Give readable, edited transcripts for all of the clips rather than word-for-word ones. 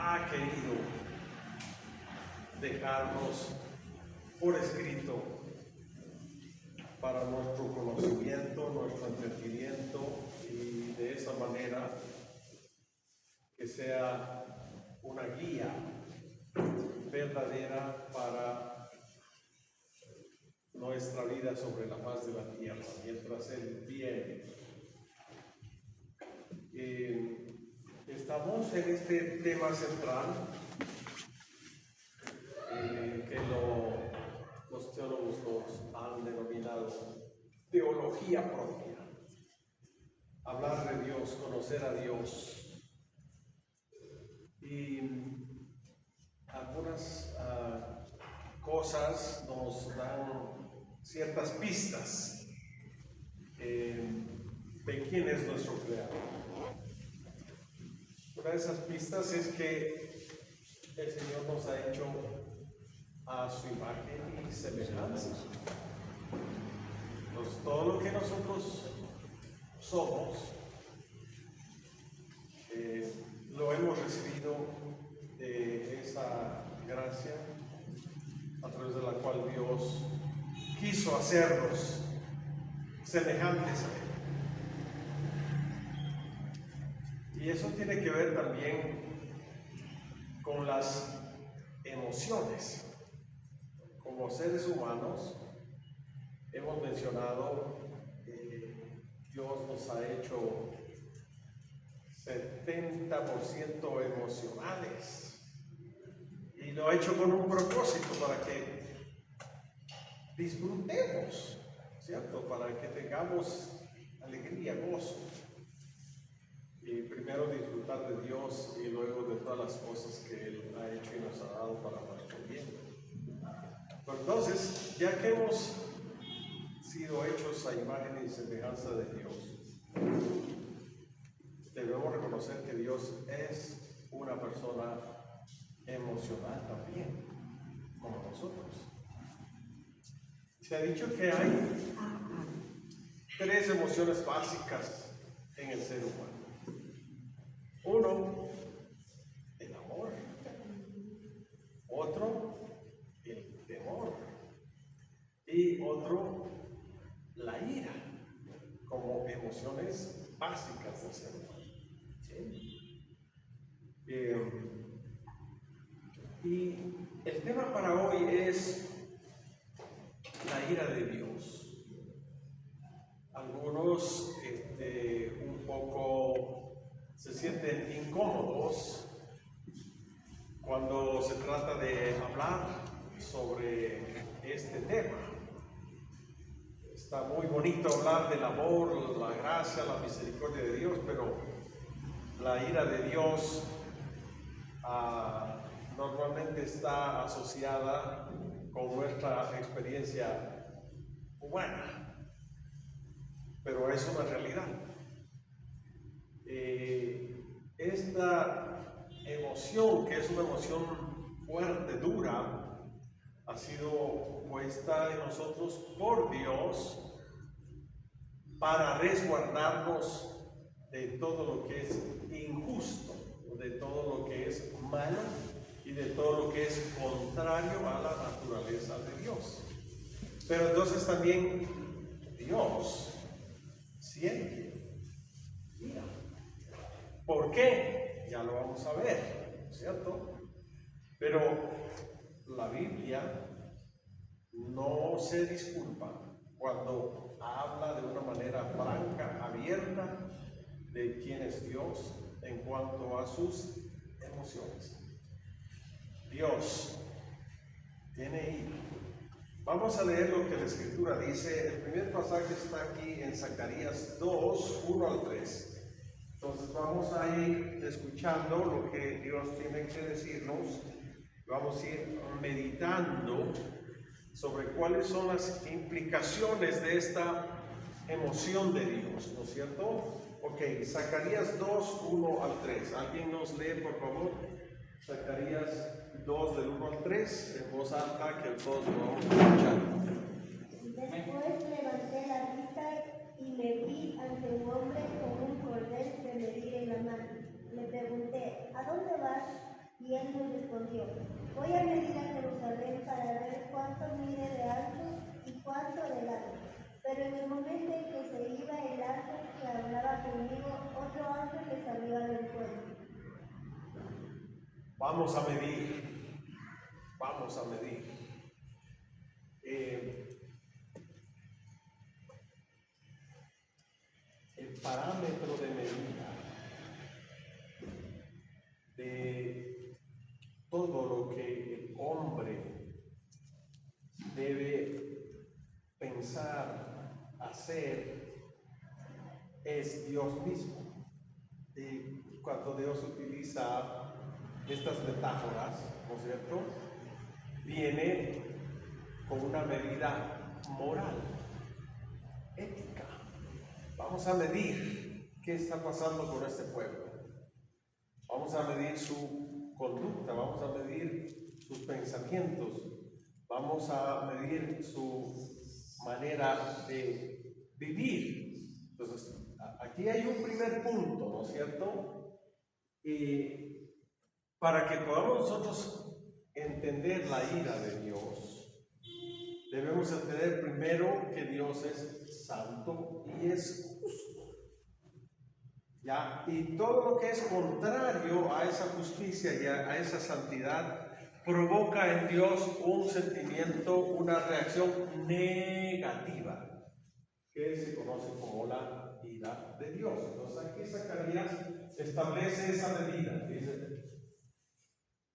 ha querido dejarnos por escrito para nuestro conocimiento, nuestro entendimiento, y de esa manera que sea una guía verdadera para nuestra vida sobre la faz de la tierra, mientras Él viene. Estamos en este tema central que los teólogos nos han denominado teología propia. Hablar de Dios, conocer a Dios. Y algunas cosas nos dan ciertas pistas de quién es nuestro Creador. Una de esas pistas es que el Señor nos ha hecho a su imagen y semejanza. Entonces, todo lo que nosotros somos lo hemos recibido de esa gracia a través de la cual Dios quiso hacernos semejantes a Él. Y eso tiene que ver también con las emociones. Como seres humanos, hemos mencionado que Dios nos ha hecho 70% emocionales. Y lo ha hecho con un propósito, para que disfrutemos, ¿cierto? Para que tengamos alegría, gozo. Y primero disfrutar de Dios y luego de todas las cosas que Él ha hecho y nos ha dado para nuestro bien. Pero entonces, ya que hemos sido hechos a imagen y semejanza de Dios, debemos reconocer que Dios es una persona emocional también, como nosotros. Se ha dicho que hay 3 emociones básicas en el ser humano. Uno, el amor. Otro, el temor. Y otro, la ira, como emociones básicas del ser humano. ¿Sí? Y el tema para hoy es la ira de Dios. Algunos un poco se sienten incómodos cuando se trata de hablar sobre este tema. Está muy bonito hablar del amor, la gracia, la misericordia de Dios, pero la ira de Dios normalmente está asociada con nuestra experiencia humana, pero es una realidad. Esta emoción, que es una emoción fuerte, dura, ha sido puesta en nosotros por Dios para resguardarnos de todo lo que es injusto, de todo lo que es malo y de todo lo que es contrario a la naturaleza de Dios. Pero entonces también Dios siente ira. ¿Por qué? Ya lo vamos a ver, ¿cierto? Pero la Biblia no se disculpa cuando habla de una manera franca, abierta, de quién es Dios en cuanto a sus emociones. Dios tiene ira. Vamos a leer lo que la Escritura dice. El primer pasaje está aquí en Zacarías 2, 1 al 3. Entonces vamos a ir escuchando lo que Dios tiene que decirnos. Vamos a ir meditando sobre cuáles son las implicaciones de esta emoción de Dios, ¿no es cierto? Ok, Zacarías 2, 1 al 3. ¿Alguien nos lee, por favor? Zacarías 2, del 1 al 3, en voz alta, que todos lo vamos a escuchar. Después levanté la vista y me vi ante un hombre con un cordel de medir en la mano. Le pregunté, ¿a dónde vas? Y Y él nos respondió, voy a medir a Jerusalén para ver cuánto mide de alto y cuánto de largo. Pero en el momento en que se iba el ángel que hablaba conmigo, otro ángel le salió al encuentro. Vamos a medir, vamos a medir. El parámetro de medida de todo lo que el hombre debe pensar, hacer, es Dios mismo. Y cuando Dios utiliza estas metáforas, ¿no es cierto?, viene con una medida moral, ética. Vamos a medir qué está pasando con este pueblo. Vamos a medir su conducta, vamos a medir sus pensamientos, vamos a medir su manera de vivir. Entonces, aquí hay un primer punto, ¿no es cierto? Para que podamos nosotros entender la ira de Dios, debemos entender primero que Dios es santo y es justo. ¿Ya? Y todo lo que es contrario a esa justicia y a esa santidad provoca en Dios un sentimiento, una reacción negativa, que se conoce como la ira de Dios. Entonces aquí Zacarías establece esa medida, dice,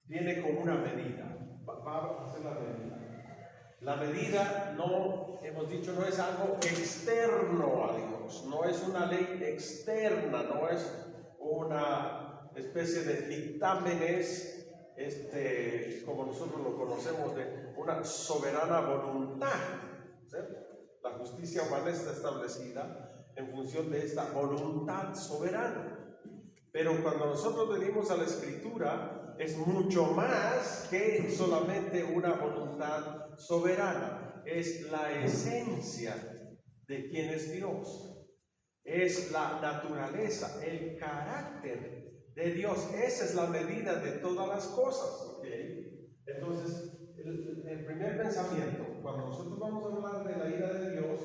viene con una medida, va a hacer la medida. La medida, no, hemos dicho, no es algo externo a Dios, no es una ley externa, no es una especie de dictámenes, como nosotros lo conocemos, de una soberana voluntad, ¿cierto? La justicia humana está establecida en función de esta voluntad soberana. Pero cuando nosotros venimos a la Escritura, es mucho más que solamente una voluntad soberana. Es la esencia de quién es Dios. Es la naturaleza, el carácter de Dios. Esa es la medida de todas las cosas. ¿Okay? Entonces, el primer pensamiento, cuando nosotros vamos a hablar de la ira de Dios,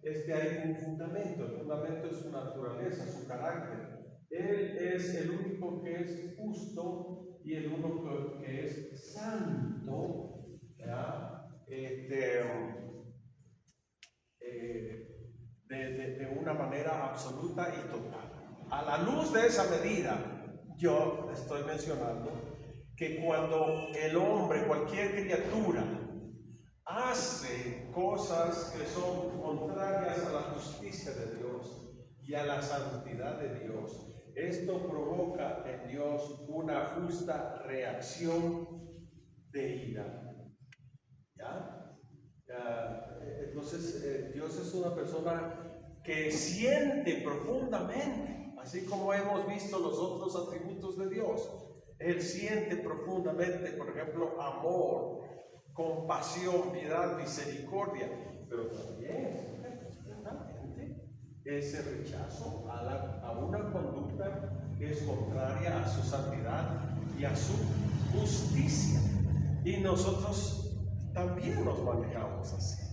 es que hay un fundamento. El fundamento es su naturaleza, su carácter. Él es el único que es justo y el único que es santo, ¿ya? De una manera absoluta y total. A la luz de esa medida, yo estoy mencionando que cuando el hombre, cualquier criatura, hace cosas que son contrarias a la justicia de Dios y a la santidad de Dios, esto provoca en Dios una justa reacción de ira. ¿Ya? Entonces, Dios es una persona que siente profundamente, así como hemos visto los otros atributos de Dios. Él siente profundamente, por ejemplo, amor, compasión, piedad, misericordia, pero también ese rechazo a una conducta que es contraria a su santidad y a su justicia. Y nosotros también nos manejamos así.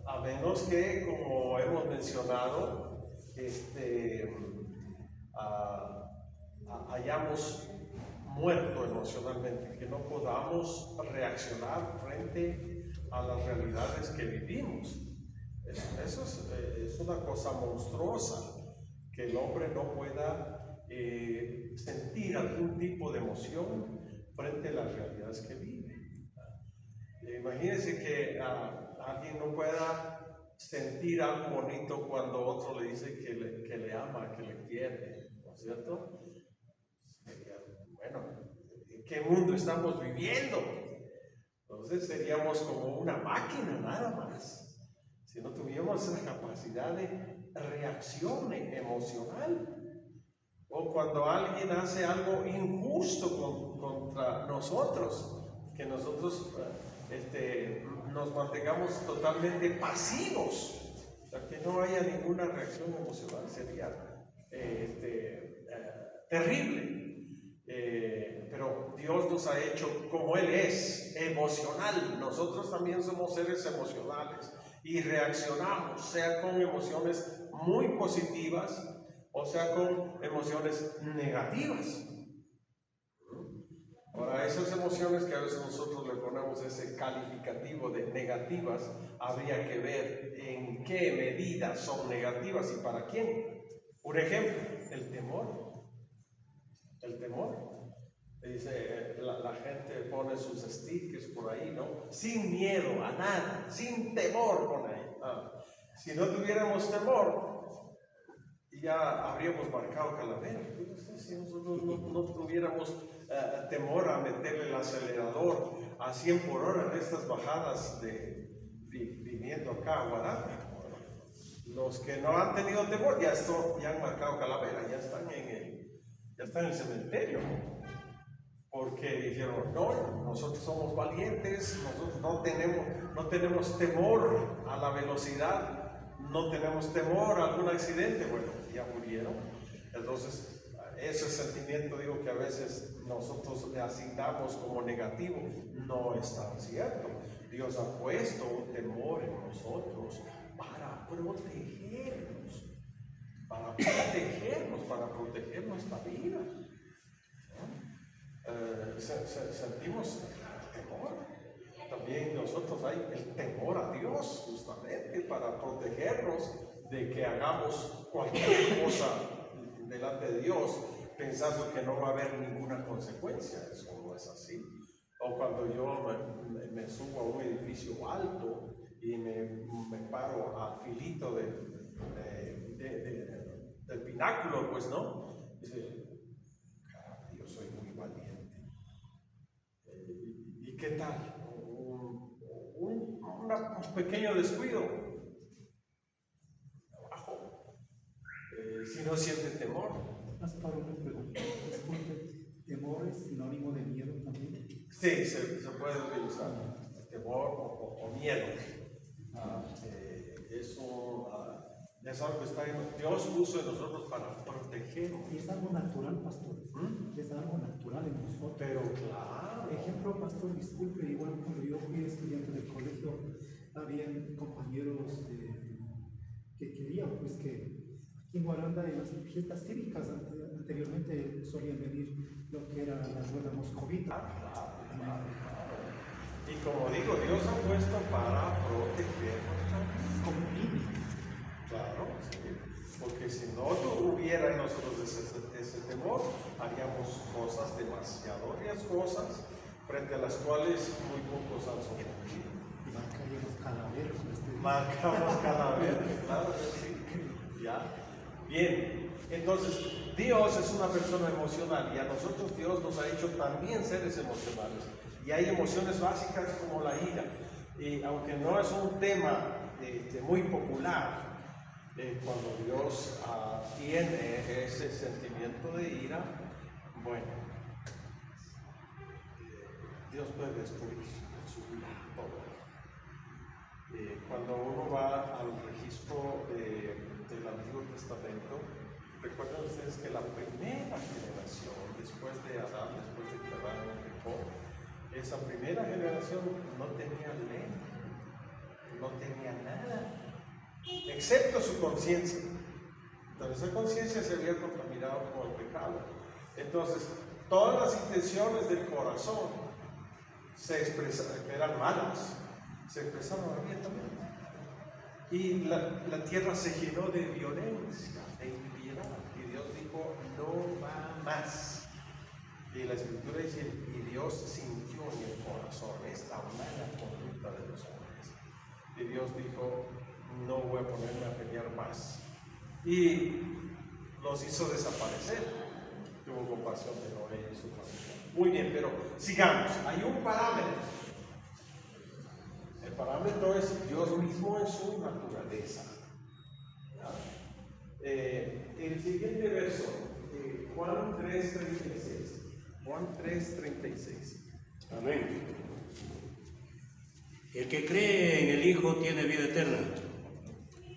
A menos que, como hemos mencionado, hayamos muerto emocionalmente, que no podamos reaccionar frente a las realidades que vivimos. Eso es una cosa monstruosa, que el hombre no pueda sentir algún tipo de emoción frente a las realidades que vive. Imagínense que alguien no pueda sentir algo bonito cuando otro le dice que le ama, que le quiere, ¿no es cierto? Bueno, ¿en qué mundo estamos viviendo? Entonces seríamos como una máquina nada más. Si no tuviéramos esa capacidad de reacción emocional, o cuando alguien hace algo injusto contra nosotros, que nosotros nos mantengamos totalmente pasivos, o sea, que no haya ninguna reacción emocional, sería terrible. Pero Dios Dios nos ha hecho como Él es, emocional. Nosotros también somos seres emocionales y reaccionamos, sea con emociones muy positivas o sea con emociones negativas. Ahora, esas emociones que a veces nosotros le ponemos ese calificativo de negativas, habría que ver en qué medida son negativas y para quién. Un ejemplo, el temor. El temor. Dice, la gente pone sus stickers por ahí, ¿no? Sin miedo a nada, sin temor pone ahí. Si no tuviéramos temor, ya habríamos marcado calavera. Si nosotros no tuviéramos temor a meterle el acelerador a 100 por hora en estas bajadas viniendo acá a Guadalajara. Los que no han tenido temor ya han marcado calavera, ya están en el cementerio. Porque dijeron, no, nosotros somos valientes, nosotros no tenemos temor a la velocidad, no tenemos temor a algún accidente. Bueno, ya murieron. Entonces, ese sentimiento, digo, que a veces nosotros le asignamos como negativo, no es tan cierto. Dios ha puesto un temor en nosotros para protegernos, para proteger nuestra vida. Sentimos temor. También nosotros hay el temor a Dios, justamente para protegernos de que hagamos cualquier cosa delante de Dios pensando que no va a haber ninguna consecuencia. Eso no es así. O cuando yo me subo a un edificio alto y me paro al filito del pináculo, pues no, dice, caramba, yo soy muy valiente. ¿Y qué tal? Un pequeño descuido abajo, si no siente temor. Pastor, una pregunta. ¿Temor es sinónimo de miedo también? Sí, se puede utilizar temor o miedo. Es algo que está en Dios puso en nosotros para protegernos. Y es algo natural, pastor. Es algo natural en nosotros. Pero claro. Ejemplo, pastor, disculpe, igual cuando yo fui estudiante del colegio, habían compañeros que querían, pues, que aquí en Guaranda, en las fiestas cívicas, anteriormente solían venir lo que era la rueda moscovita. Claro. Y como digo, Dios ha puesto para protegernos Como niños. Claro, sí. Porque si no hubiera en nosotros ese temor, haríamos cosas demasiado riesgosas frente a las cuales muy pocos han sobrevivido. Marcamos calaveras, claro que sí. ¿Ya? Bien, entonces Dios es una persona emocional y a nosotros Dios nos ha hecho también seres emocionales. Y hay emociones básicas como la ira. Y aunque no es un tema muy popular, cuando Dios tiene ese sentimiento de ira, bueno, Dios puede destruir su vida todo. Cuando uno va al registro del Antiguo Testamento, recuerden ustedes que la primera generación, después de Adán, después de que Adán pecó, esa primera generación no tenía ley, no tenía nada, excepto su conciencia. Entonces esa conciencia se había contaminado con el pecado. Entonces, todas las intenciones del corazón se expresaron, que eran malas, se expresaron abiertamente. Y la tierra se llenó de violencia, de impiedad. Y Dios dijo, no va más. Y la Escritura dice, y Dios sintió en el corazón esta mala conducta de los hombres. Y Dios dijo, no voy a ponerme a pelear más. Y los hizo desaparecer. Tuvo compasión de Noé y su familia. Muy bien, pero sigamos. Hay un parámetro. El parámetro es Dios mismo en su naturaleza. El siguiente verso, Juan 3:36. Juan 3:36. Amén. El que cree en el Hijo tiene vida eterna,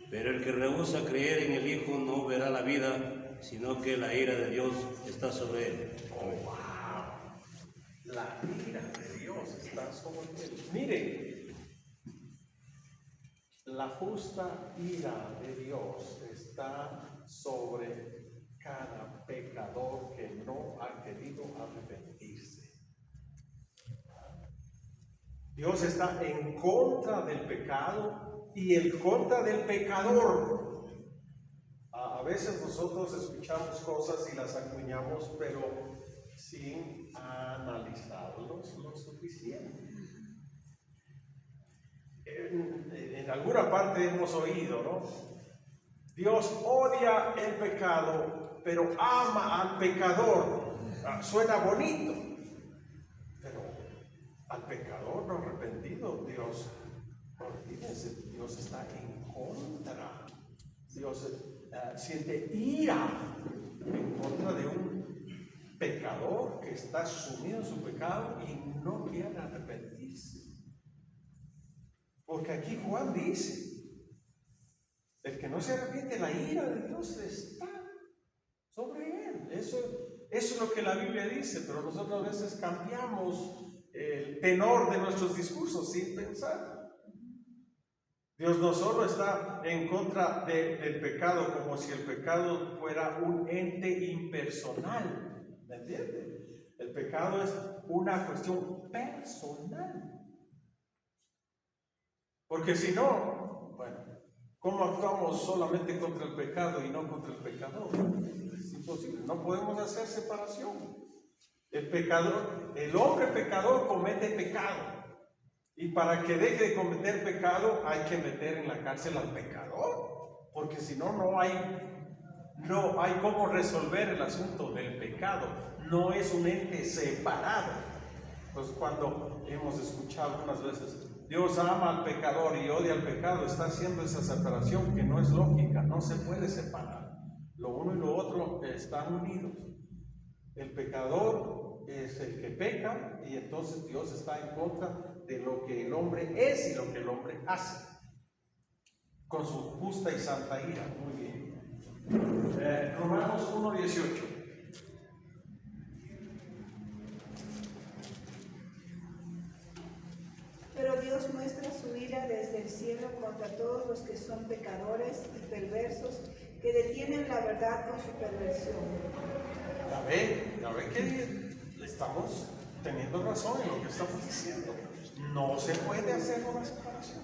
pero el que rehúsa creer en el Hijo no verá la vida, sino que la ira de Dios está sobre él. Oh, wow. La ira de Dios está sobre él. Mire, la justa ira de Dios está sobre cada pecador que no ha querido arrepentirse. Dios está en contra del pecado y en contra del pecador. A veces nosotros escuchamos cosas y las acuñamos, pero sin analizarlos lo suficiente. En alguna parte hemos oído, ¿no? Dios odia el pecado, pero ama al pecador. Suena bonito, pero al pecador no arrepentido, Dios, olvídense, Dios está en contra. Dios siente ira en contra de un pecador que está sumido en su pecado y no quiere arrepentirse. Porque aquí Juan dice, el que no se arrepiente, la ira de Dios está sobre él. Eso es lo que la Biblia dice, pero nosotros a veces cambiamos el tenor de nuestros discursos sin pensar. Dios no solo está en contra del pecado, como si el pecado fuera un ente impersonal, ¿me entiende? El pecado es una cuestión personal. Porque si no, bueno, ¿cómo actuamos solamente contra el pecado y no contra el pecador? Es imposible, no podemos hacer separación. El pecador, el hombre pecador comete pecado. Y para que deje de cometer pecado hay que meter en la cárcel al pecador. Porque si no, no hay cómo resolver el asunto del pecado. No es un ente separado. Entonces cuando hemos escuchado algunas veces, Dios ama al pecador y odia al pecado, está haciendo esa separación que no es lógica, no se puede separar. Lo uno y lo otro están unidos. El pecador es el que peca y entonces Dios está en contra de lo que el hombre es y lo que el hombre hace, con su justa y santa ira. Muy bien. Romanos 1:18. Pero Dios muestra su ira desde el cielo contra todos los que son pecadores y perversos, que detienen la verdad con su perversión. Ya ve que estamos teniendo razón en lo que estamos diciendo. No se puede hacer una separación.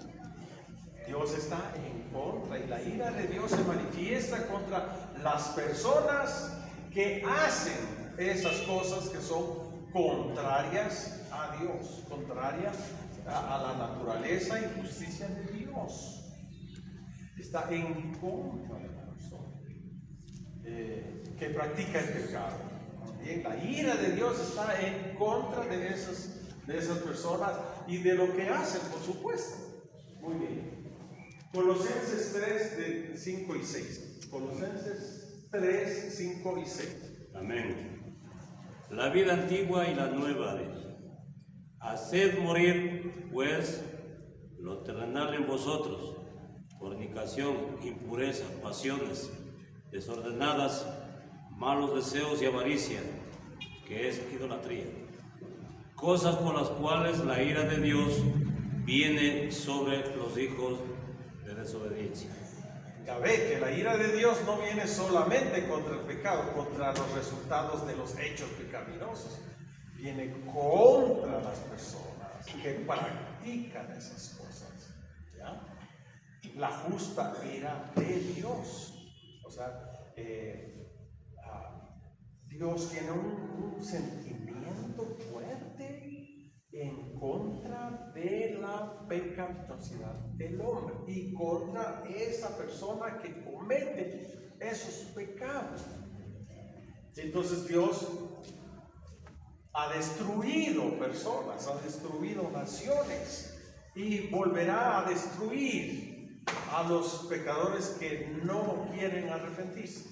Dios está en contra y la ira de Dios se manifiesta contra las personas que hacen esas cosas que son contrarias a Dios, contrarias a la naturaleza y justicia de Dios. Está en contra de la persona que practica el pecado. Bien, la ira de Dios está en contra de esas personas y de lo que hacen, por supuesto. Muy bien. Colosenses 3, 5 y 6. Colosenses 3, 5 y 6. Amén. La vida antigua y la nueva de haced morir, pues, lo terrenal en vosotros, fornicación, impureza, pasiones desordenadas, malos deseos y avaricia, que es idolatría. Cosas por las cuales la ira de Dios viene sobre los hijos de desobediencia. Ya ve que la ira de Dios no viene solamente contra el pecado, contra los resultados de los hechos pecaminosos. Viene contra las personas que practican esas cosas. ¿Ya? La justa ira de Dios. O sea, Dios tiene un sentimiento fuerte en contra de la pecaminosidad del hombre y contra esa persona que comete esos pecados. Entonces Dios ha destruido personas, ha destruido naciones y volverá a destruir a los pecadores que no quieren arrepentirse,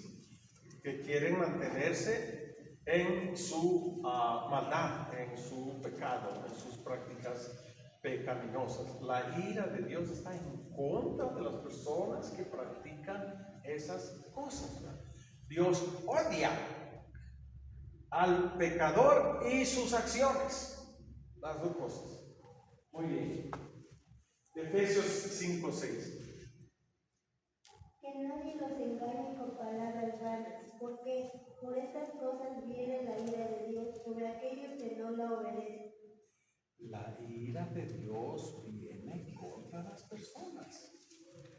que quieren mantenerse en su maldad, en su pecado, en sus prácticas pecaminosas. La ira de Dios está en contra de las personas que practican esas cosas. Dios odia al pecador y sus acciones. Las dos cosas. Muy bien. Efesios 5:6. Que nadie los engañe con palabras vanas, porque por estas cosas viene la ira de Dios sobre aquellos que no la obedecen. La ira de Dios viene contra las personas.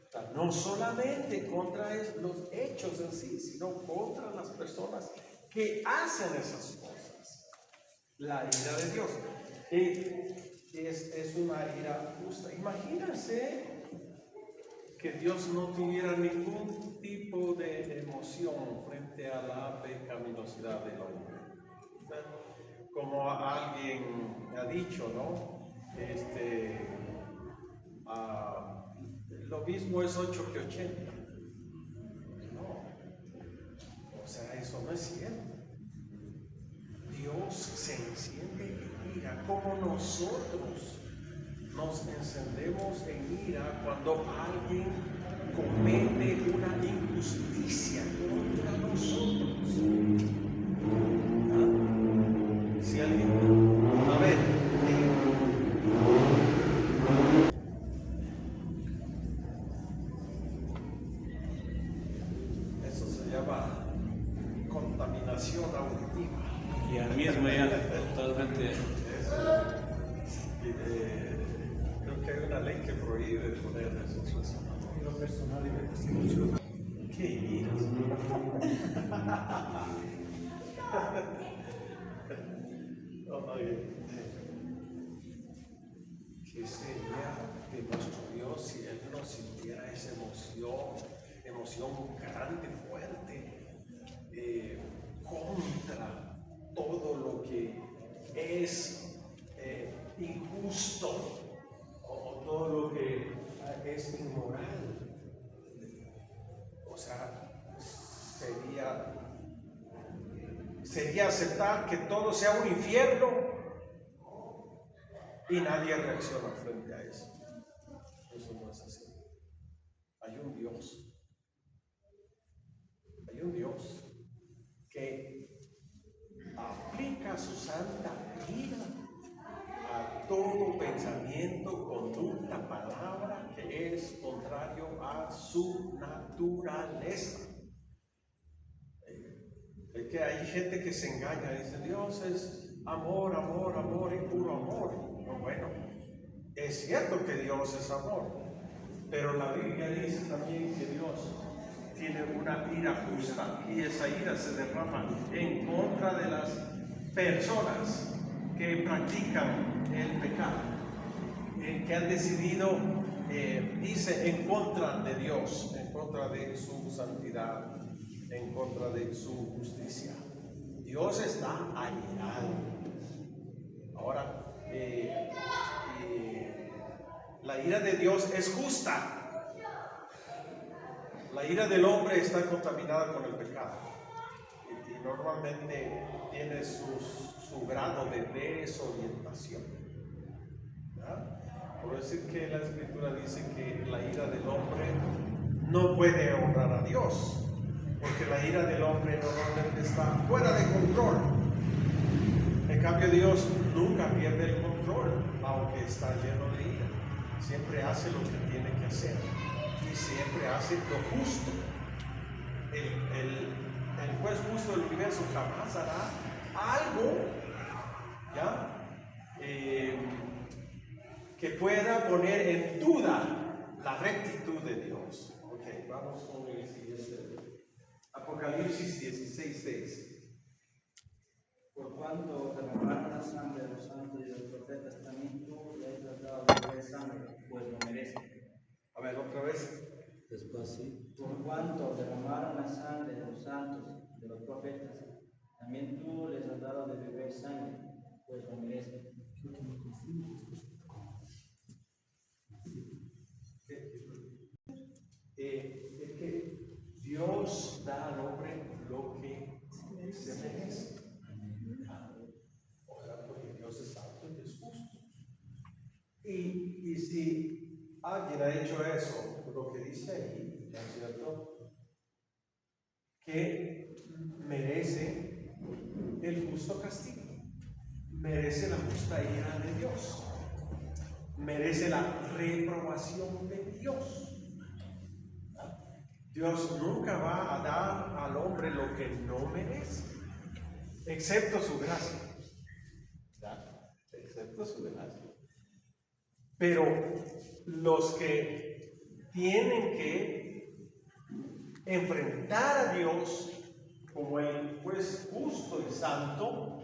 O sea, no solamente contra los hechos en sí, sino contra las personas que hacen esas cosas. La ira de Dios. Es una ira justa. Imagínense que Dios no tuviera ningún tipo de emoción frente a la pecaminosidad del hombre. Como alguien ha dicho, ¿no? Lo mismo es 8 que 80. No, o sea, eso no es cierto. Dios se enciende en ira, como nosotros nos encendemos en ira cuando alguien comete una injusticia contra nosotros. Si alguien, a ver, eso se llama contaminación auditiva. Y al mismo ya totalmente. Creo que hay una ley que prohíbe poner eso. En lo personal, y me mucho. ¿Qué iras? ¿Qué sería de nuestro Dios si Él no sintiera esa emoción grande, fuerte, contra todo lo que es injusto o todo lo que es inmoral? O sea, sería aceptar que todo sea un infierno y nadie reacciona frente a eso. Eso no es así. Hay un Dios que aplica su santa ira a todo pensamiento, conducta, palabra que es contrario a su naturaleza. Es que hay gente que se engaña y dice Dios es amor, amor, amor y puro amor. No, bueno, es cierto que Dios es amor, pero la Biblia dice también que Dios tiene una ira justa y esa ira se derrama en contra de las personas que practican el pecado, que han decidido irse en contra de Dios, en contra de su santidad, en contra de su justicia. Dios está airado. Ahora, la ira de Dios es justa. La ira del hombre está contaminada con el pecado y normalmente tiene su grado de desorientación. ¿Ya? Por decir que la Escritura dice que la ira del hombre no puede honrar a Dios, porque la ira del hombre normalmente está fuera de control. En cambio, Dios nunca pierde el control, aunque está lleno de ira. Siempre hace lo que tiene que hacer y siempre hace lo justo. El juez justo del universo jamás hará algo, ¿ya? Que pueda poner en duda la rectitud de Dios. Ok, vamos con el siguiente. Apocalipsis 16:6. Por cuanto derramaron la sangre de los santos y de los profetas, también tú les has dado de beber sangre, pues lo merecen. A ver, otra vez. Despacito. Por cuanto derramaron la sangre de los santos y de los profetas, también tú les has dado de beber sangre, pues lo merecen. Es que Dios da al hombre lo que se merece. O sea, porque Dios es santo y es justo. Y si alguien ha hecho eso, lo que dice ahí, ¿no es cierto? Que merece el justo castigo, merece la justa ira de Dios, merece la reprobación de Dios. Dios nunca va a dar al hombre lo que no merece, excepto su gracia. Excepto su gracia. Pero los que tienen que enfrentar a Dios como el juez justo y santo,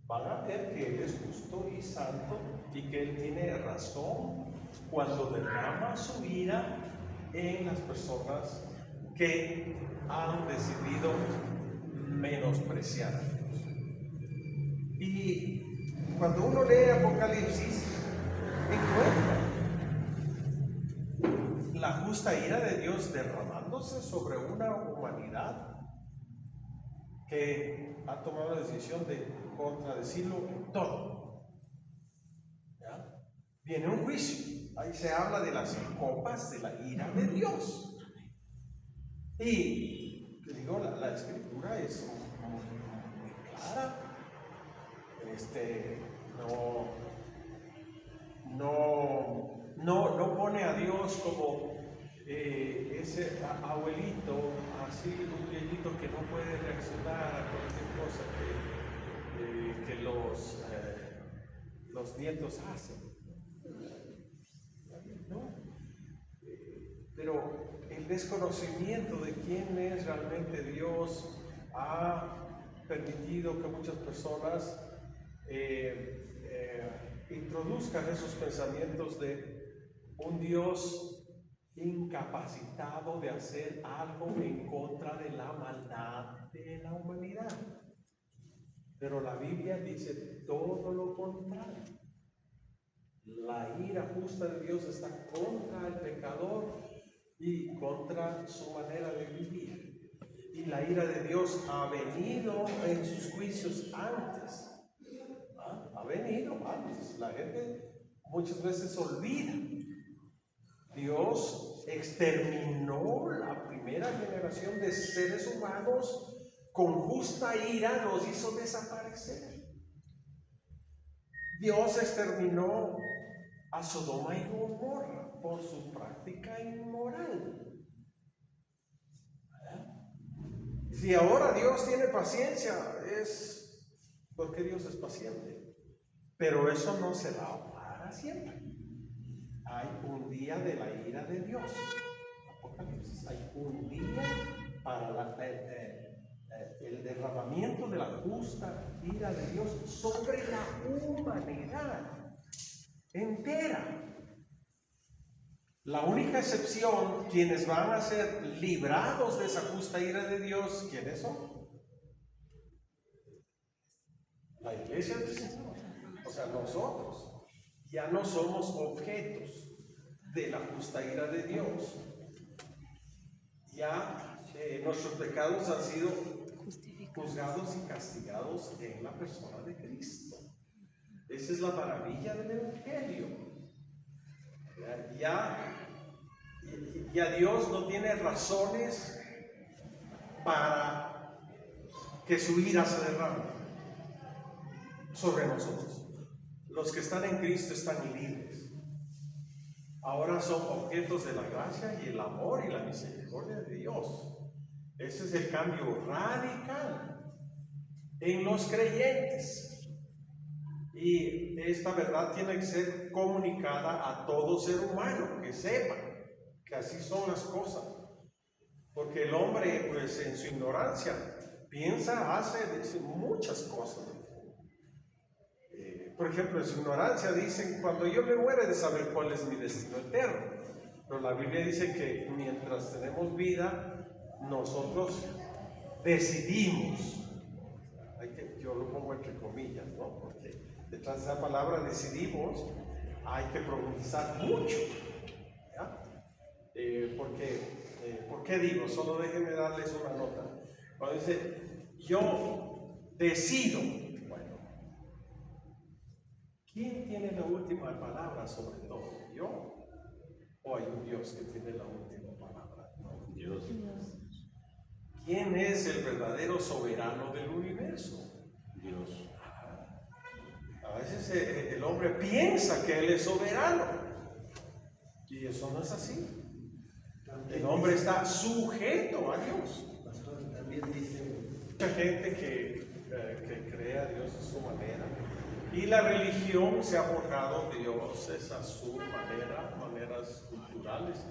van a ver que Él es justo y santo y que Él tiene razón cuando derrama su ira en las personas que han decidido menospreciar a Dios. Y cuando uno lee Apocalipsis, encuentra la justa ira de Dios derramándose sobre una humanidad que ha tomado la decisión de contradecirlo en todo. ¿Ya? Viene un juicio, ahí se habla de las copas de la ira de Dios. Y te digo, la escritura es muy clara. No pone a Dios como ese abuelito, así un viejito que no puede reaccionar a cualquier cosa que los nietos hacen. ¿No? Pero el desconocimiento de quién es realmente Dios ha permitido que muchas personas introduzcan esos pensamientos de un Dios incapacitado de hacer algo en contra de la maldad de la humanidad. Pero la Biblia dice todo lo contrario. La ira justa de Dios está contra el pecador y contra su manera de vivir. Y la ira de Dios ha venido en sus juicios antes. Ha venido antes. La gente muchas veces olvida. Dios exterminó la primera generación de seres humanos con justa ira, los hizo desaparecer. Dios exterminó a Sodoma y Gomorra por su práctica inmoral. Si ahora Dios tiene paciencia, es porque Dios es paciente. Pero eso no será para siempre. Hay un día de la ira de Dios. Apocalipsis. Hay un día para el derramamiento de la justa ira de Dios sobre la humanidad entera. La única excepción, quienes van a ser librados de esa justa ira de Dios, ¿quiénes son? La iglesia del Señor. O sea, nosotros ya no somos objetos de la justa ira de Dios. Ya nuestros pecados han sido juzgados y castigados en la persona de Cristo. Esa es la maravilla del Evangelio. Ya Dios no tiene razones para que su ira se derrame sobre nosotros. Los que están en Cristo están libres. Ahora son objetos de la gracia y el amor y la misericordia de Dios. Ese es el cambio radical en los creyentes. Y esta verdad tiene que ser comunicada a todo ser humano, que sepa que así son las cosas. Porque el hombre, pues en su ignorancia, piensa, dice muchas cosas. Por ejemplo, en su ignorancia dicen, cuando yo me muera de saber cuál es mi destino eterno. Pero la Biblia dice que mientras tenemos vida, nosotros decidimos. Yo lo pongo entre comillas, ¿no? Porque detrás de esa palabra decidimos, hay que profundizar mucho. ¿Ya? ¿Por qué digo? Solo déjenme darles una nota. Cuando dice, yo decido. Bueno, ¿quién tiene la última palabra sobre todo? ¿Yo? ¿O hay un Dios que tiene la última palabra? No, Dios. ¿Quién es el verdadero soberano del universo? Dios. A veces el hombre piensa que él es soberano y eso no es así. El hombre está sujeto a Dios. También dice, Mucha gente que cree a Dios a su manera y la religión se ha forjado dioses a su manera, maneras culturales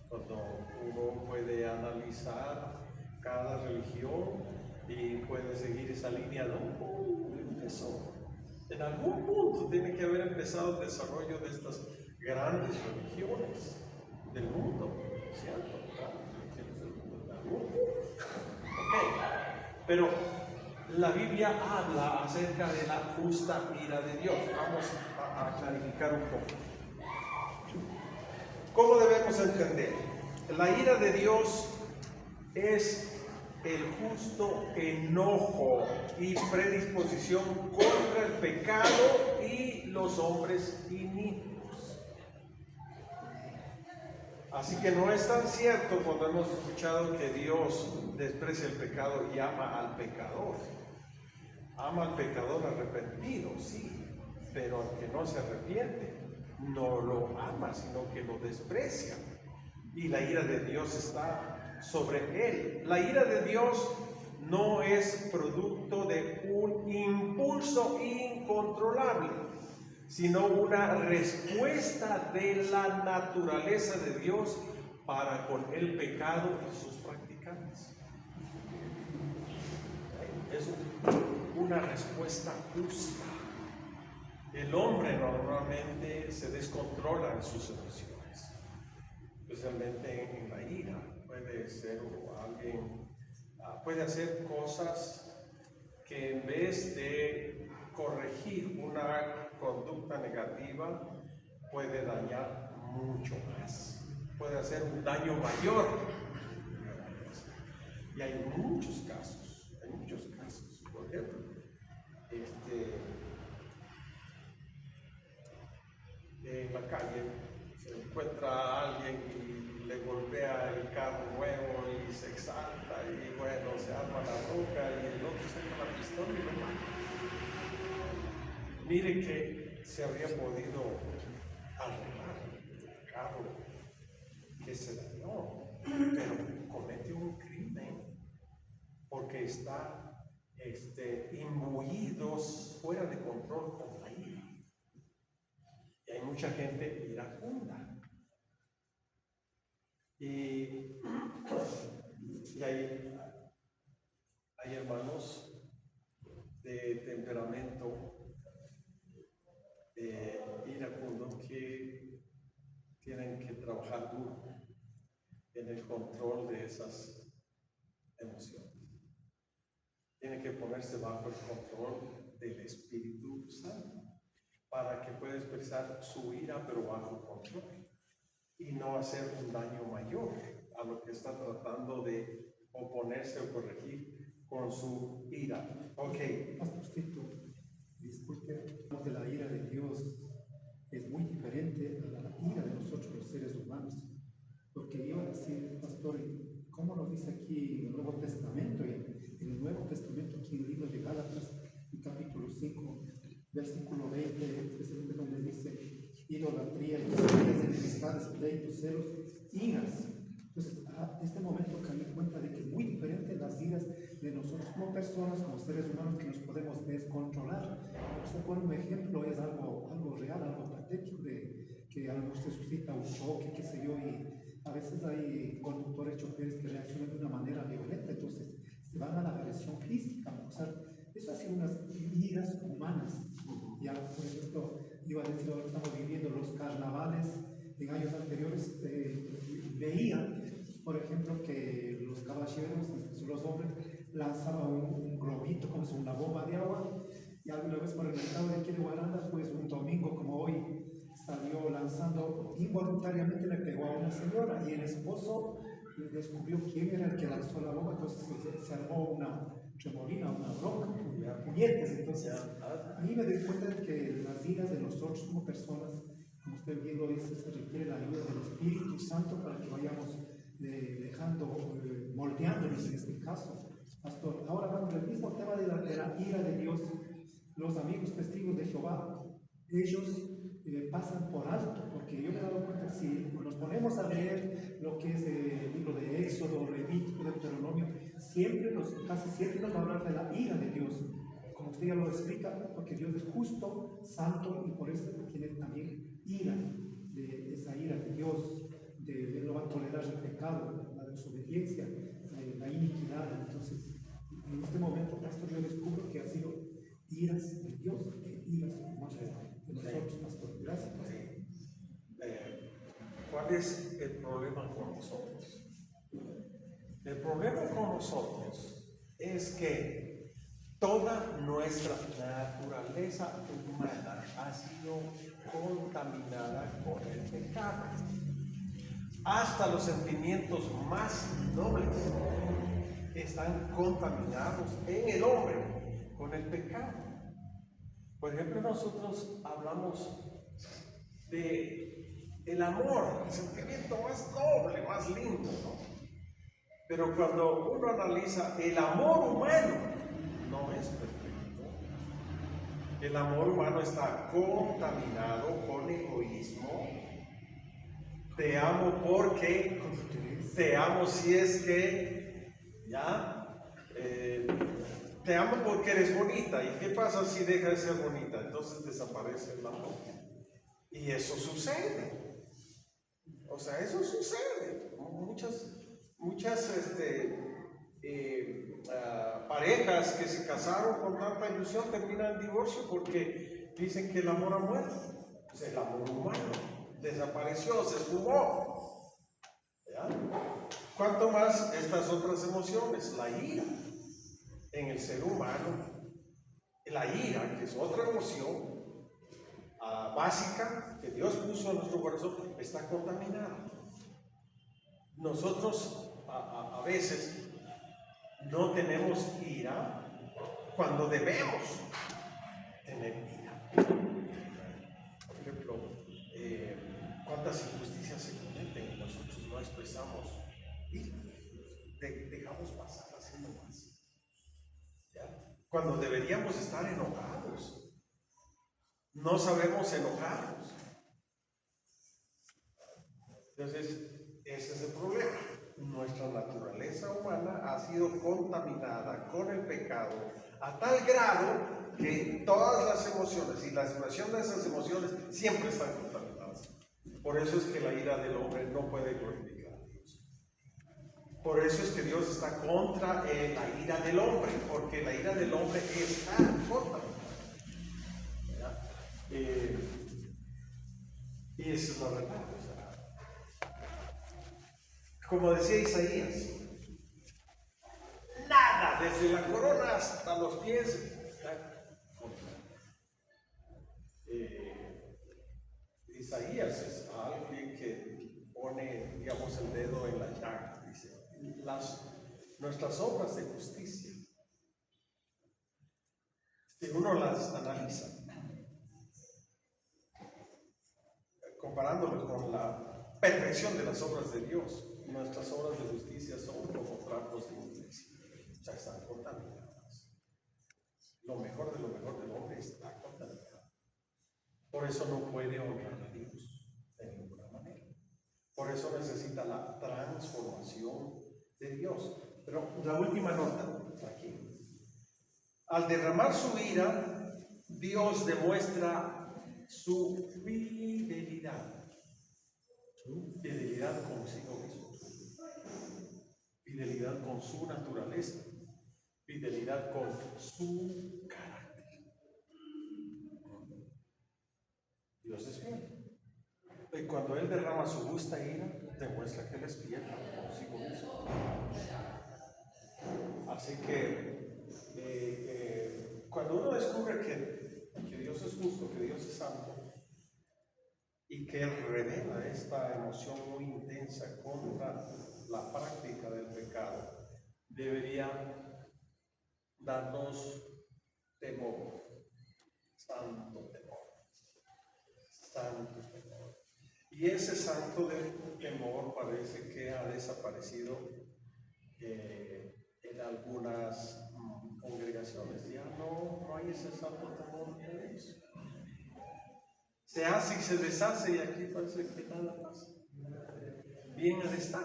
cuando uno puede analizar cada religión y puede seguir esa línea, no, eso en algún punto tiene que haber empezado el desarrollo de estas grandes religiones del mundo, ¿cierto? Ok, pero la Biblia habla acerca de la justa ira de Dios. Vamos a clarificar un poco. ¿Cómo debemos entender? La ira de Dios es el justo enojo y predisposición contra el pecado y los hombres inicuos. Así que no es tan cierto cuando hemos escuchado que Dios desprecia el pecado y ama al pecador. Ama al pecador arrepentido, sí, pero al que no se arrepiente no lo ama, sino que lo desprecia. Y la ira de Dios está sobre él. La ira de Dios no es producto de un impulso incontrolable, sino una respuesta de la naturaleza de Dios para con el pecado y sus practicantes. Es una respuesta justa. El hombre normalmente se descontrola en sus emociones, especialmente en la ira. Puede ser alguien, puede hacer cosas que en vez de corregir una conducta negativa, puede dañar mucho más, puede hacer un daño mayor. Y hay muchos casos. Por ejemplo, en la calle se encuentra a alguien y le golpea el carro nuevo y se exalta y bueno, se arma la roca y el otro saca la pistola y lo mata. Mire que se habría podido arreglar el carro que se dañó, pero comete un crimen porque está imbuidos fuera de control con la ira. Y hay mucha gente iracunda. Y hay hermanos de temperamento iracundo que tienen que trabajar duro en el control de esas emociones. Tienen que ponerse bajo el control del Espíritu Santo para que pueda expresar su ira, pero bajo control, y no hacer un daño mayor a lo que está tratando de oponerse o corregir con su ira. Ok. Pastorcito, disculpe, de la ira de Dios es muy diferente a la ira de nosotros los seres humanos, porque iba a decir, pastor, ¿cómo nos dice aquí en el Nuevo Testamento? En el Nuevo Testamento, aquí en el libro de Gálatas, en capítulo 5, versículo 20, especialmente donde dice idolatría, enemistades, pleitos, celos, iras. Entonces, a este momento caí en cuenta de que es muy diferente las iras de nosotros como personas, como seres humanos, que nos podemos descontrolar. Usted pone un ejemplo, es algo real, algo patético, de que a lo mejor se suscita un choque, qué sé yo, y a veces hay conductores choferes que reaccionan de una manera violenta, entonces se van a la agresión física. O sea, eso ha sido unas iras humanas. Ya, por ejemplo, iba a decir, ahora estamos viviendo los carnavales. En años anteriores veía, por ejemplo, que los caballeros, los hombres, lanzaban un globito como si una bomba de agua, y alguna vez por el mercado de aquí de Guaranda, pues un domingo como hoy, salió lanzando, involuntariamente le pegó a una señora, y el esposo descubrió quién era el que lanzó la bomba, entonces se armó una remolina, una bronca, puñetes. Entonces ahí me doy cuenta de que las iras de nosotros como personas, como usted bien lo dice, se requiere la ayuda del Espíritu Santo para que vayamos moldeándonos en este caso. Pastor, ahora vamos al mismo tema de la ira de Dios. los amigos testigos de Jehová, ellos pasan por alto, porque yo me he dado cuenta que si nos ponemos a leer lo que es el libro de Éxodo, Levítico, Deuteronomio, casi siempre nos va a hablar de la ira de Dios, como usted ya lo explica, porque Dios es justo, santo, y por eso tiene también ira, de esa ira de Dios, de Él no va a tolerar el pecado, la desobediencia, la iniquidad. Entonces, en este momento, pastor, yo descubro que ha sido iras de Dios, que iras más de nosotros, pastor. Gracias, pastor. ¿Cuál es el problema con nosotros? El problema con nosotros es que toda nuestra naturaleza humana ha sido contaminada con el pecado. Hasta los sentimientos más nobles están contaminados en el hombre con el pecado. Por ejemplo, nosotros hablamos de el amor, el sentimiento más noble, más lindo, ¿no? Pero cuando uno analiza el amor humano, no es perfecto. El amor humano está contaminado con egoísmo. Te amo porque te amo si es que, ¿ya? Te amo porque eres bonita. ¿Y qué pasa si deja de ser bonita? Entonces desaparece el amor. Y eso sucede. O sea, eso sucede. Muchas parejas que se casaron con tanta ilusión terminan en divorcio porque dicen que el amor ha muerto. O sea, el amor humano desapareció, se esfumó. ¿Ya? ¿Cuánto más estas otras emociones? La ira en el ser humano. La ira, que es otra emoción básica que Dios puso en nuestro corazón, está contaminada. Nosotros a veces no tenemos ira cuando debemos tener ira. Por ejemplo, cuántas injusticias se cometen y nosotros no expresamos ira, dejamos pasar haciendo más. ¿Ya? Cuando deberíamos estar enojados, no sabemos enojarnos. Entonces, ese es el problema. Nuestra naturaleza humana ha sido contaminada con el pecado a tal grado que todas las emociones y la expresión de esas emociones siempre están contaminadas. Por eso es que la ira del hombre no puede glorificar a Dios. Por eso es que Dios está contra la ira del hombre, porque la ira del hombre está contaminada. Y esa es la verdad. O sea, como decía Isaías, nada, desde la corona hasta los pies, Isaías es alguien que pone, digamos, el dedo en la llaga. Dice, nuestras obras de justicia, si uno las analiza, comparándolas con la perfección de las obras de Dios, nuestras obras de justicia son como trapos de inmundicia, o sea, están contaminadas. Lo mejor del hombre está contaminado. Por eso no puede honrar a Dios de ninguna manera. Por eso necesita la transformación de Dios. Pero la última nota, aquí. Al derramar su ira, Dios demuestra su fidelidad. Su fidelidad consigo mismo. Fidelidad con su naturaleza. Fidelidad con su carácter. Dios es fiel. Y cuando Él derrama su justa ira, demuestra que Él es fiel consigo mismo. Así que cuando uno descubre que Dios es justo, que Dios es santo, y que Él revela esta emoción muy intensa contra la práctica del pecado, debería darnos temor, santo temor, santo temor. Y ese santo temor parece que ha desaparecido en algunas congregaciones. Ya no hay ese santo temor de Dios. Se hace y se deshace y aquí parece que nada pasa. Bien al estar.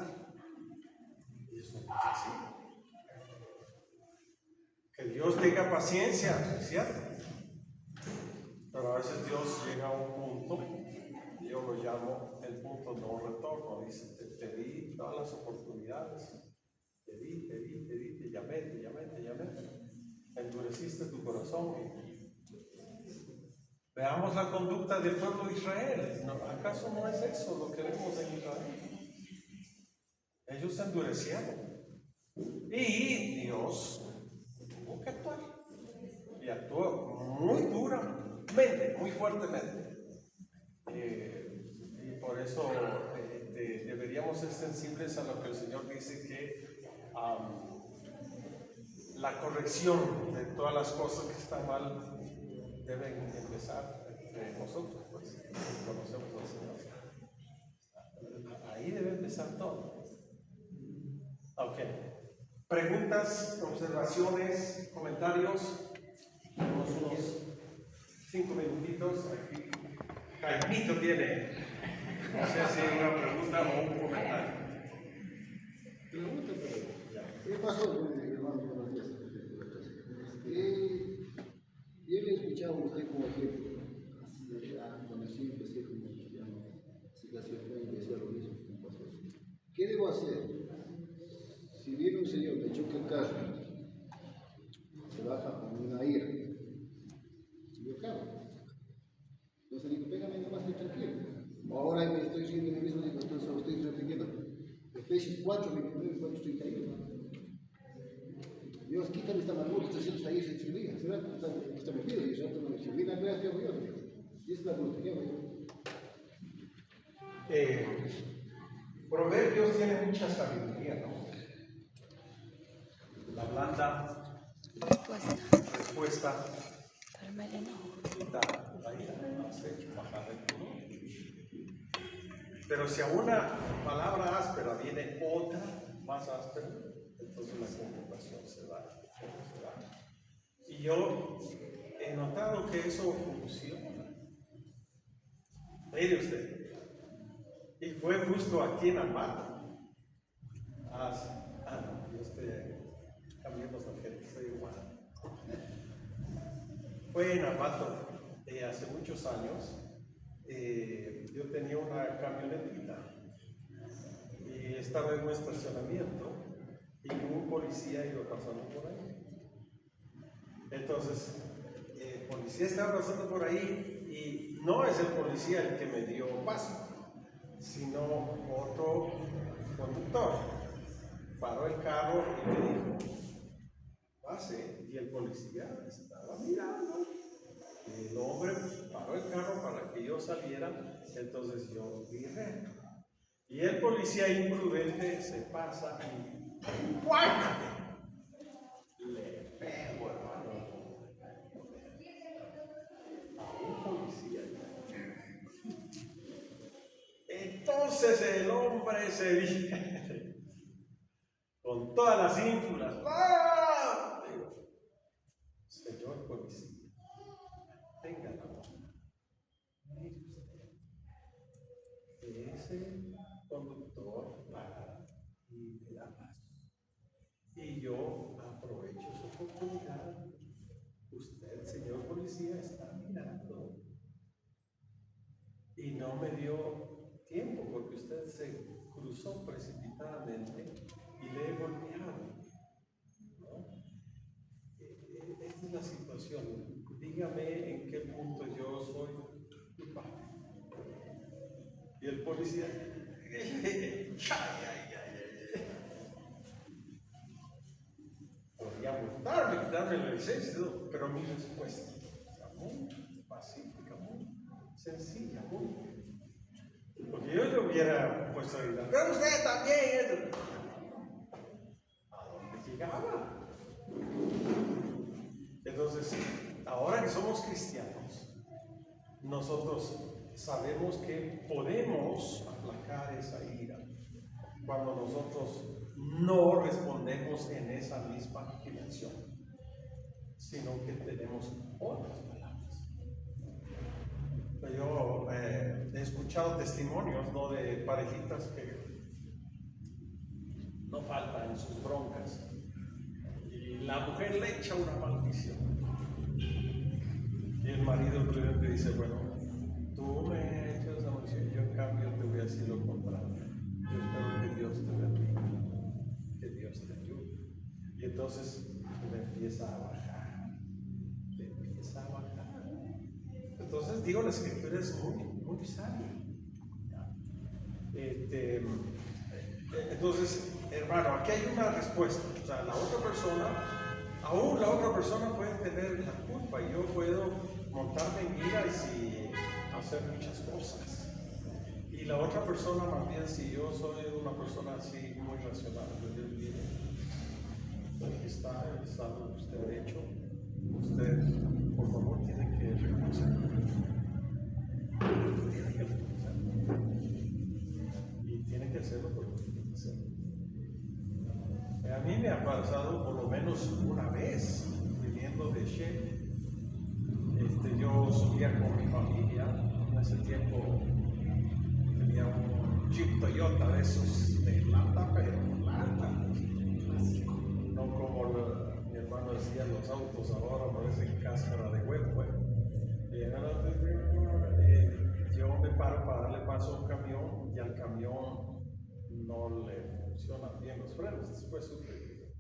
Y eso no es así. Que Dios tenga paciencia, es cierto. Pero a veces Dios llega a un punto, yo lo llamo el punto no retorno. Dice, te di todas las oportunidades. Te llamé. Endureciste tu corazón. Veamos la conducta del pueblo de Israel. ¿Acaso no es eso lo que vemos en Israel? Ellos se endurecieron. Y Dios tuvo que actuar. Y actuó muy duramente, muy fuertemente. Y por eso deberíamos ser sensibles a lo que el Señor dice que la corrección de todas las cosas que están mal deben empezar entre nosotros, pues, conocemos al Señor. Ahí debe empezar todo. Ok. Preguntas, observaciones, comentarios. Tenemos unos 5 minutitos. Aquí Jaimito tiene, no sé si una pregunta o un comentario. Pregunta, ¿qué pasó con el hermano Matías? Yo le he escuchado a usted como ejemplo, cuando sí empecé como cristiano, situación y decía lo mismo como pastor. ¿Qué debo hacer? Si viene un señor, me choca el carro, se baja con una ira, yo cago. Entonces digo, pégame nomás, estoy tranquilo. Ahora me estoy diciendo lo mismo, digo, entonces lo estoy repitiendo. Efesios 4, 29, 4, 31. Dios, quítame esta amargura, está haciendo ahí, se chulía. ¿Será que está metido? Y rato no me chulía, no creas que hago yo. Y es la pregunta, ¿qué hago yo? Proverbios tiene mucha sabiduría, ¿no? La blanda respuesta quita la ira, hace bajar el furor. Pero si a una palabra áspera viene otra más áspera, entonces la conversación se da. Y yo he notado que eso funciona. Mire usted. Y fue justo aquí en Ambato. Yo estoy cambiando de gente, estoy igual. Fue en Ambato hace muchos años. Yo tenía una camionetita y estaba en un estacionamiento y un policía iba pasando por ahí. Entonces, el policía estaba pasando por ahí y no es el policía el que me dio paso, sino otro conductor. Paró el carro y me dijo, pase, y el policía estaba mirando. El hombre paró el carro para que yo saliera, entonces yo vi recto. Y el policía imprudente se pasa y ¡guácate! Le pego, hermano. A un policía. Entonces el hombre se dice con todas las ínfulas. ¡Ah! Digo, señor policía, tenga la mano. Mire usted, ese conductor para y me da paso. Y yo aprovecho su oportunidad. Usted, señor policía, está mirando. Y no me dio tiempo porque usted se cruzó precipitadamente y le he golpeado. ¿No? Esta es la situación. Dígame en qué punto yo soy culpable. Y el policía, podría multarme, quitarme la licencia, pero mi respuesta era muy pacífica, muy sencilla, muy. Porque yo le hubiera puesto ahí, pero usted también. ¿A dónde llegaba? Entonces, ahora que somos cristianos, nosotros sabemos que podemos aplacar esa ira cuando nosotros no respondemos en esa misma dimensión. sino que tenemos otras palabras. Yo he escuchado testimonios, ¿no?, de parejitas que no faltan en sus broncas y la mujer le echa una maldición y el marido prudente dice: bueno, tú me echas la maldición, yo en cambio te voy a decir lo contrario. Yo espero que Dios te bendiga, que Dios te ayude. Y entonces le empieza a bajar, le empieza a bajar. Entonces digo, la escritura es muy sabia. Entonces, hermano, aquí hay una respuesta. O sea, aún la otra persona puede tener la culpa y yo puedo montarme en ira y hacer muchas cosas. Y la otra persona, más bien, si yo soy una persona así muy racional, yo le digo: aquí está el saldo que usted ha hecho, usted por favor tiene que reconocer. Tiene que reconocer. Y tiene que hacerlo porque tiene que hacerlo. A mí me ha pasado por lo menos una vez viniendo de Shell. Yo subía con mi familia. En ese tiempo tenía un Jeep Toyota de esos de lata, pero lata, clásico. No como mi hermano decía, los autos ahora parecen cáscara de huevo. Yo me paro para darle paso a un camión y al camión no le funcionan bien los frenos. Después supe.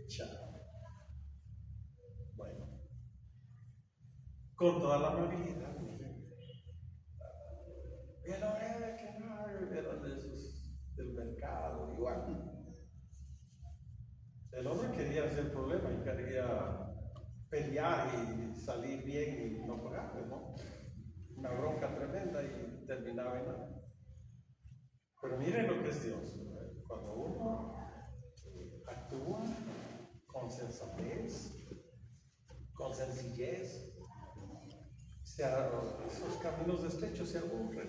Chao. Bueno, con toda la amabilidad, que no eran de esos del mercado, igual. El hombre quería hacer problema y quería pelear y salir bien y no pagarle, ¿no? Una bronca tremenda y terminaba en nada. Pero miren lo que es Dios. Cuando uno actúa con sensatez, con sencillez, esos caminos estrechos se aburren.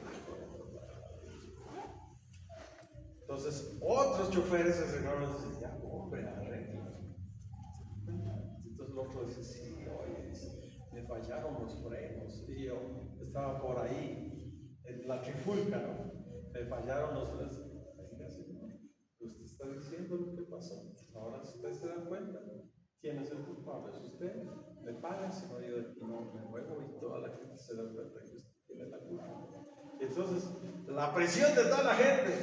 Entonces, otros choferes se acercaron y dicen: ya, hombre, arregla. Entonces el otro dice: sí, oye, dice, me fallaron los frenos. Y yo estaba por ahí, en la trifulca, ¿no? Me fallaron los frenos. Venga, señor, usted está diciendo lo que pasó. Ahora, si usted se da cuenta, ¿quién es el culpable? ¿Es usted? Me pagan, si no, yo de aquí no me muevo y toda la gente se da cuenta que usted tiene la culpa. Entonces, la presión de toda la gente.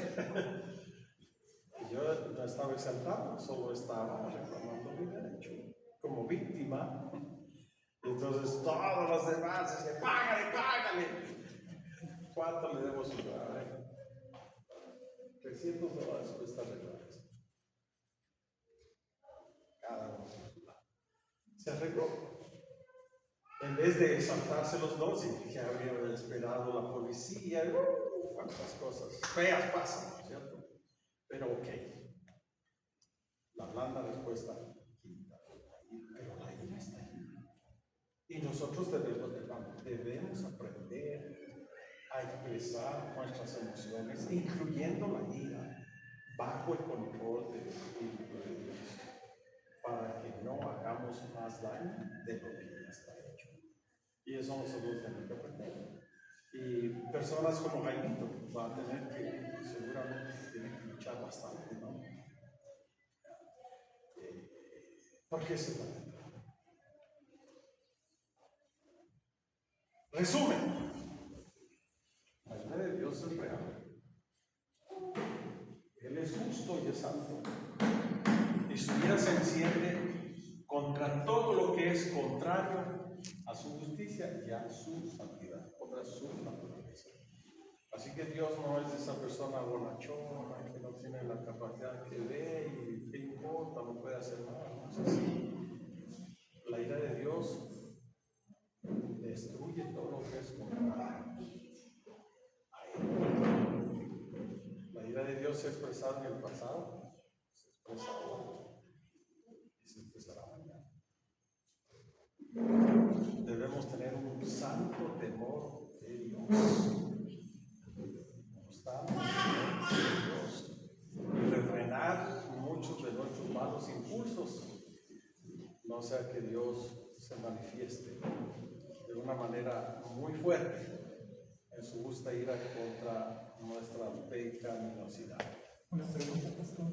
Yo no estaba exaltado, solo estaba reclamando mi derecho como víctima. Entonces todos los demás dicen: págale. ¿Cuánto le debo subir? $300 cuesta arreglar esto. Cada uno por su lado. Se arregló. En vez de exaltarse los dos y que habría esperado la policía, cuántas cosas feas pasan, ¿cierto? Pero ok, la blanda respuesta quita, pero la ira está ahí. Y nosotros debemos aprender a expresar nuestras emociones, incluyendo la ira, bajo el control del Espíritu de Dios, para que no hagamos más daño de lo que ya está hecho. Y eso nosotros tenemos que aprender. Y personas como Jaimito van a tener que, seguramente, tienen que luchar bastante, ¿no? Porque esa es la verdad. Resumen: la ira de Dios es real. Él es justo y es santo. Y su ira se enciende contra todo lo que es contrario a su justicia y a su santidad, contra su naturaleza. Así que Dios no es esa persona bonachona que no tiene la capacidad que ve y que importa, no puede hacer nada. No es así. La ira de Dios destruye todo lo que es contrario a Él. La ira de Dios se ha expresado en el pasado, se expresa ahora y se expresará mañana. Debemos tener un santo temor de Dios. Y refrenar muchos de nuestros malos impulsos, de una manera muy fuerte en su justa ira contra nuestra pecaminosidad. Una pregunta, pastor.